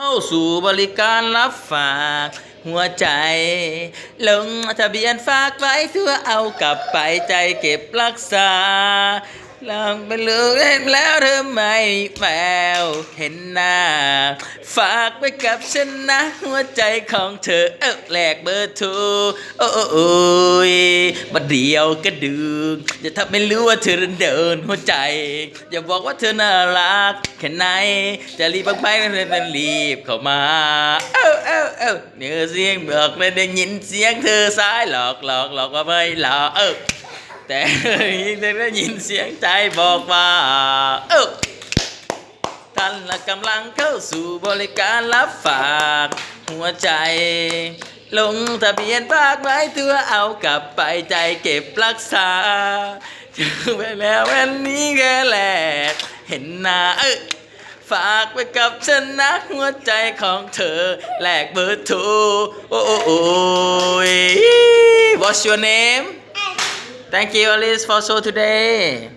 เข้าสู่บริการรับฝากหัวใจลงทะเบียนฝากไว้เพื่อเอากลับไปใจเก็บรักษาลองไปลูกเห็นแล้วเธอไม่แววเห็นหน้าฝากไว้กับฉันนะหัวใจของเธอแลกเบอร์โทรโอ้ยบัดเดียวก็ดึงจะทำไม่รู้ว่าเธอเดินหัวใจอย่าบอกว่าเธอน่ารักแค่ไหนจะรีบไปเป็นรีบเข้ามาเนื้อเสียงบอกเลยได้ยินเสียงเธอสายหลอกว่าไม่หลอกแต่ได้ยินเสียงใจบอกว่าท่านกำลังเข้าสู่บริการรับฝากหัวใจลงทะเบียนฝากไว้เพื่อเอากลับไปใจเก็บรักษาไปแล้ววันนี้แค่แหละเห็นหน้าฝากไว้กับฉันนะหัวใจของเธอแลกเบอร์โทรโอ้ย What's your name? Thank you Alice for show today